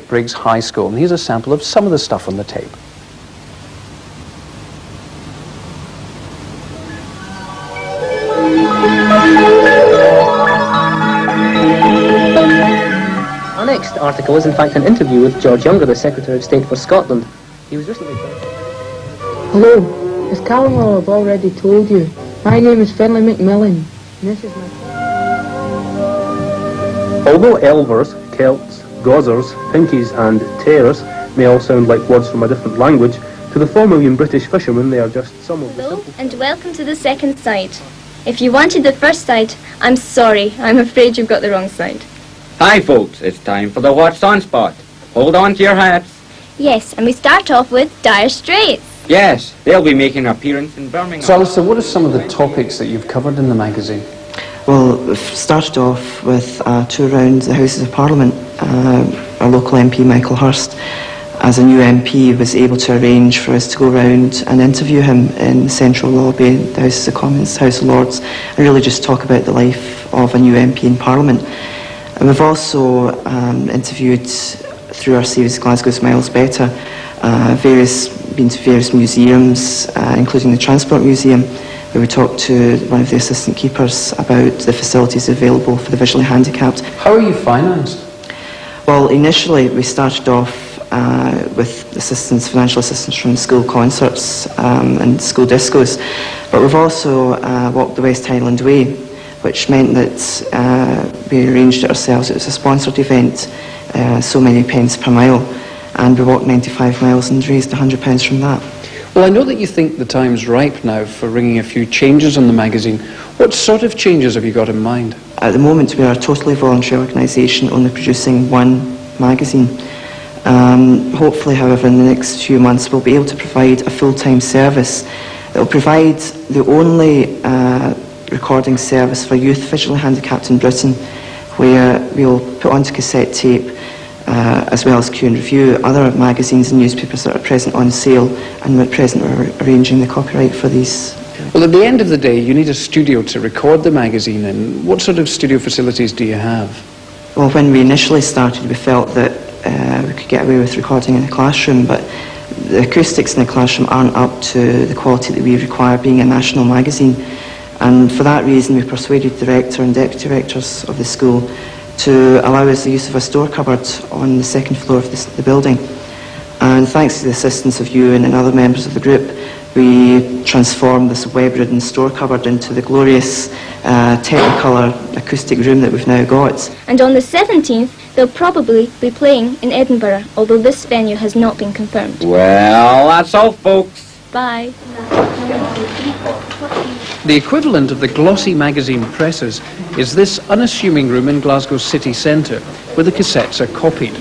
Briggs High School, and here's a sample of some of the stuff on the tape. Our next article is in fact an interview with George Younger, the Secretary of State for Scotland. He was recently... Hello, as Callum will have already told you, my name is Finlay McMillan, and this is my... Although Elvers, Celts, Gozzers, Pinkies and Tears may all sound like words from a different language, to the 4 million British fishermen they are just some of the... Hello and welcome to the second site. If you wanted the first site, I'm sorry, I'm afraid you've got the wrong site. Hi folks, it's time for the What's On spot. Hold on to your hats. Yes, and we start off with Dire Straits. Yes, they'll be making an appearance in Birmingham. So Alastair, what are some of the topics that you've covered in the magazine? Well, we've started off with a tour around the Houses of Parliament. Our local MP, Michael Hurst, as a new MP, was able to arrange for us to go around and interview him in the central lobby, the Houses of Commons, House of Lords, and really just talk about the life of a new MP in Parliament. And we've also interviewed, through our series Glasgow Smiles Better, been to various museums, including the Transport Museum, where we talked to one of the assistant keepers about the facilities available for the visually handicapped. How are you financed? Well, initially we started off with financial assistance from school concerts and school discos, but we've also walked the West Highland Way, which meant that we arranged it ourselves. It was a sponsored event, so many pence per mile, and we walked 95 miles and raised £100 from that. Well, I know that you think the time's ripe now for ringing a few changes on the magazine. What sort of changes have you got in mind? At the moment, we are a totally voluntary organisation, only producing one magazine. Hopefully, however, in the next few months, we'll be able to provide a full-time service that will provide the only recording service for youth visually handicapped in Britain, where we'll put onto cassette tape, as well as Q and Review, other magazines and newspapers that are present on sale, and at present we're arranging the copyright for these. Well, at the end of the day, you need a studio to record the magazine in. What sort of studio facilities do you have? Well, when we initially started, we felt that we could get away with recording in the classroom, but the acoustics in the classroom aren't up to the quality that we require, being a national magazine. And for that reason, we persuaded the director and deputy directors of the school to allow us the use of a store cupboard on the second floor of the building. And thanks to the assistance of you and other members of the group, we transformed this web-ridden store cupboard into the glorious Technicolor acoustic room that we've now got. And on the 17th, they'll probably be playing in Edinburgh, although this venue has not been confirmed. Well, that's all, folks. Bye. The equivalent of the glossy magazine presses is this unassuming room in Glasgow city centre, where the cassettes are copied.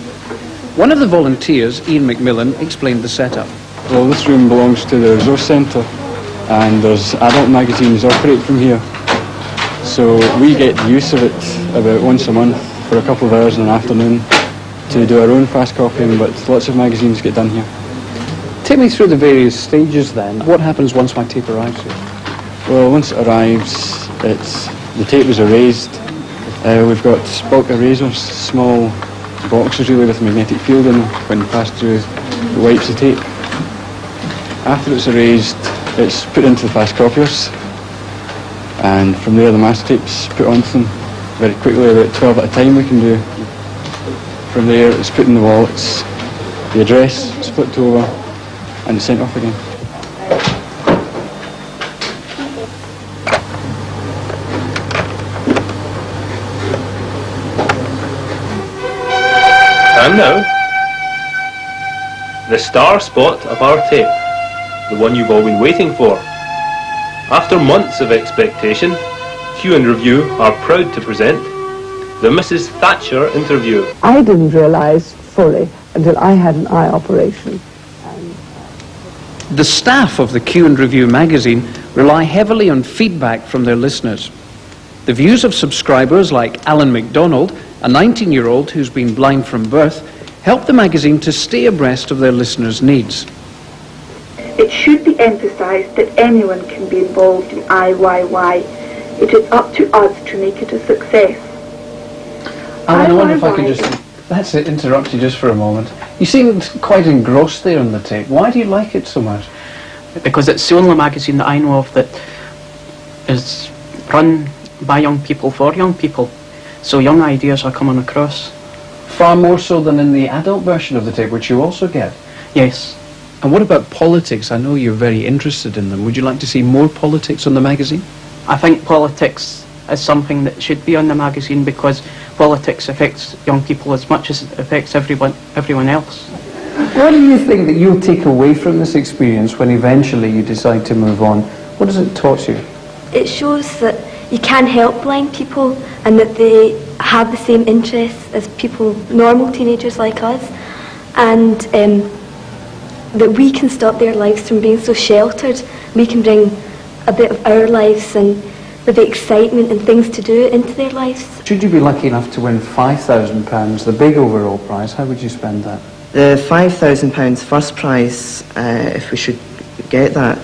One of the volunteers, Ian McMillan, explained the setup. Well, this room belongs to the Resource Centre, and there's adult magazines operate from here. So we get the use of it about once a month for a couple of hours in an afternoon to do our own fast copying, but lots of magazines get done here. Take me through the various stages then. What happens once my tape arrives here? Well, once it arrives, the tape is erased. We've got bulk erasers, small boxes really with a magnetic field in them. When you pass through, it wipes the tape. After it's erased, it's put into the fast copiers, and from there the master tape's put onto them very quickly, about 12 at a time we can do. From there it's put in the wallets, the address is flipped over, and it's sent off again. And now, the star spot of our tape, the one you've all been waiting for. After months of expectation, Q and Review are proud to present the Mrs. Thatcher interview. I didn't realise fully until I had an eye operation. The staff of the Q and Review magazine rely heavily on feedback from their listeners. The views of subscribers like Alan MacDonald, a 19-year-old who's been blind from birth, help the magazine to stay abreast of their listeners' needs. It should be emphasised that anyone can be involved in IYY. It is up to us to make it a success. Alan, I wonder if I could just That's it, interrupt you just for a moment. You seemed quite engrossed there on the tape. Why do you like it so much? Because it's the only magazine that I know of that is run by young people for young people. So young ideas are coming across. Far more so than in the adult version of the tape, which you also get? Yes. And what about politics? I know you're very interested in them. Would you like to see more politics on the magazine? I think politics is something that should be on the magazine because politics affects young people as much as it affects everyone else. What do you think that you'll take away from this experience when eventually you decide to move on? What has it taught you? It shows that you can help blind people and that they have the same interests as people, normal teenagers like us, and that we can stop their lives from being so sheltered. We can bring a bit of our lives and with the excitement and things to do into their lives. Should you be lucky enough to win £5,000, the big overall prize, how would you spend that? The £5,000 first prize, if we should get that,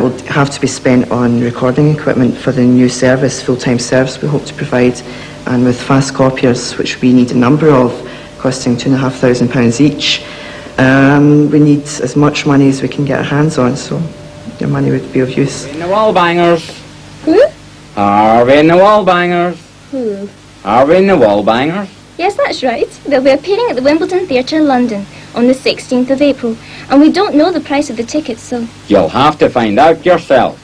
will have to be spent on recording equipment for the new service, full-time service we hope to provide, and with fast copiers, which we need a number of, costing £2,500 each. We need as much money as we can get our hands on, so your money would be of use. In the wall bangers. Who? Are we in the wall bangers? Who? Are we in the wall bangers? Yes, that's right. They'll be appearing at the Wimbledon Theatre in London on the 16th of April, and we don't know the price of the tickets, so... You'll have to find out yourself.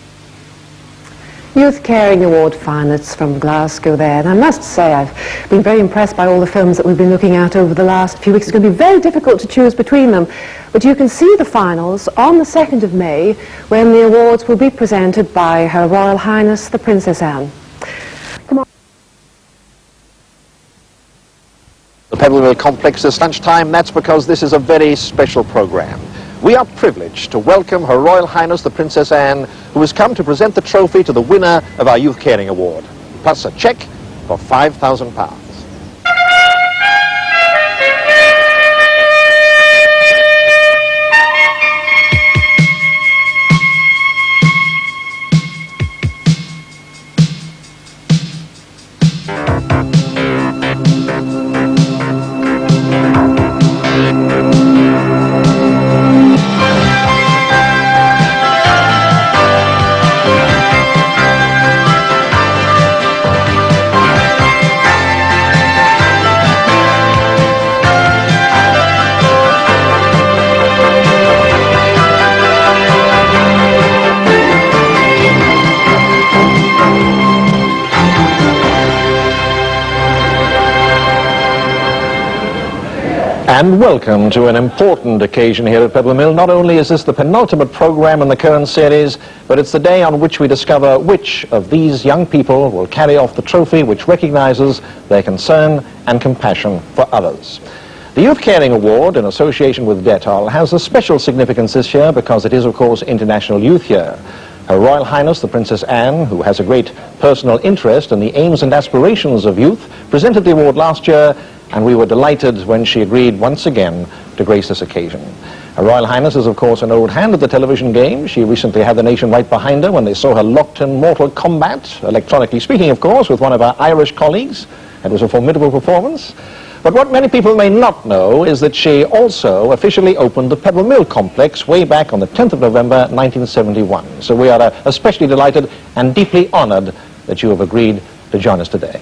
Youth Caring Award finalists from Glasgow there, and I must say I've been very impressed by all the films that we've been looking at over the last few weeks. It's going to be very difficult to choose between them, but you can see the finals on the 2nd of May when the awards will be presented by Her Royal Highness the Princess Anne. Come on. The Pebble Mill complex is lunchtime. That's because this is a very special programme. We are privileged to welcome Her Royal Highness the Princess Anne, who has come to present the trophy to the winner of our Youth Caring Award, plus a cheque for £5,000. And welcome to an important occasion here at Pebble Mill. Not only is this the penultimate programme in the current series, but it's the day on which we discover which of these young people will carry off the trophy which recognises their concern and compassion for others. The Youth Caring Award, in association with Dettol, has a special significance this year because it is, of course, International Youth Year. Her Royal Highness the Princess Anne, who has a great personal interest in the aims and aspirations of youth, presented the award last year, and we were delighted when she agreed once again to grace this occasion. Her Royal Highness is, of course, an old hand at the television game. She recently had the nation right behind her when they saw her locked in mortal combat, electronically speaking, of course, with one of our Irish colleagues. It was a formidable performance. But what many people may not know is that she also officially opened the Pebble Mill complex way back on the 10th of November 1971. So we are especially delighted and deeply honoured that you have agreed to join us today.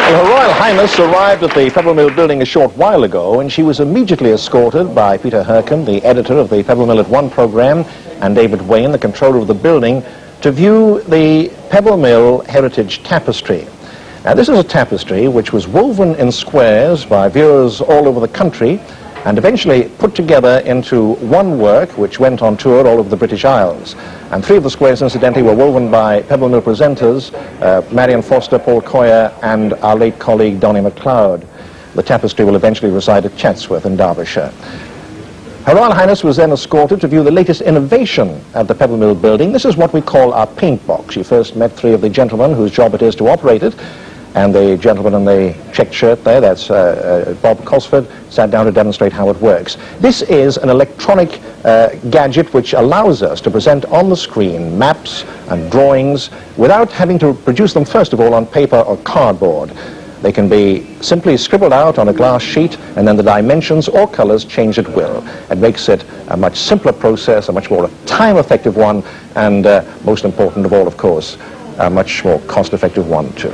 Well, Her Royal Highness arrived at the Pebble Mill building a short while ago, and she was immediately escorted by Peter Hercombe, the editor of the Pebble Mill at One programme, and David Wayne, the controller of the building, to view the Pebble Mill Heritage Tapestry. Now, this is a tapestry which was woven in squares by viewers all over the country and eventually put together into one work which went on tour all over the British Isles. And three of the squares, incidentally, were woven by Pebble Mill presenters, Marion Foster, Paul Coia, and our late colleague, Donnie MacLeod. The tapestry will eventually reside at Chatsworth in Derbyshire. Her Royal Highness was then escorted to view the latest innovation at the Pebble Mill building. This is what we call our paint box. She first met three of the gentlemen whose job it is to operate it, And the gentleman in the checked shirt there, that's Bob Cosford, sat down to demonstrate how it works. This is an electronic gadget which allows us to present on the screen maps and drawings without having to produce them first of all on paper or cardboard. They can be simply scribbled out on a glass sheet, and then the dimensions or colors change at will. It makes it a much simpler process, a much more time-effective one, and most important of all, of course, a much more cost-effective one too.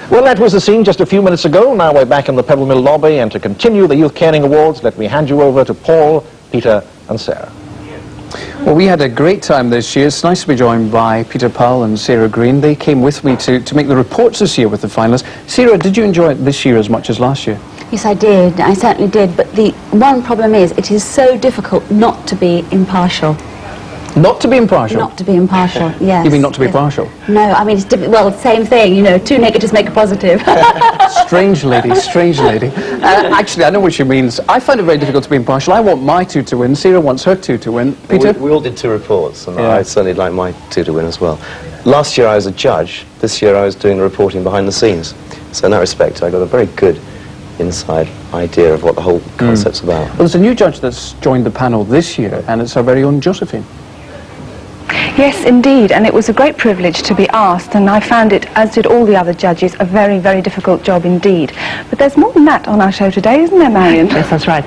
Well, that was the scene just a few minutes ago. Now we're back in the Pebble Mill lobby, and to continue the Youth Caring Awards, let me hand you over to Paul, Peter and Sarah. Well, we had a great time this year. It's nice to be joined by Peter Powell and Sarah Green. They came with me to make the reports this year with the finalists. Sarah, did you enjoy it this year as much as last year? Yes, I did. I certainly did. But the one problem is it is so difficult not to be impartial. Not to be impartial? Not to be impartial, yes. You mean not to be partial? No, I mean, it's well, same thing, you know, two negatives make a positive. Strange lady, strange lady. Actually, I know what she means. I find it very difficult to be impartial. I want my two to win. Sarah wants her two to win. Peter? We all did two reports, and I certainly like my two to win as well. Last year I was a judge. This year I was doing the reporting behind the scenes. So in that respect, I got a very good inside idea of what the whole concept's about. Well, there's a new judge that's joined the panel this year, and it's our very own Josephine. Yes, indeed, and it was a great privilege to be asked, and I found it, as did all the other judges, a very, very difficult job indeed. But there's more than that on our show today, isn't there, Marion? Yes, that's right.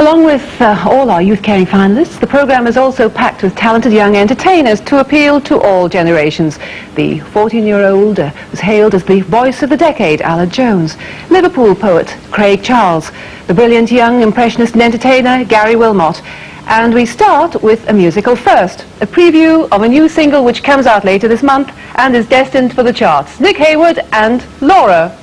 Along with all our Youth Caring finalists, the programme is also packed with talented young entertainers to appeal to all generations. The 14-year-old was hailed as the voice of the decade, Alan Jones. Liverpool poet Craig Charles. The brilliant young impressionist and entertainer, Gary Wilmot. And we start with a musical first, a preview of a new single which comes out later this month and is destined for the charts. Nick Hayward and Laura.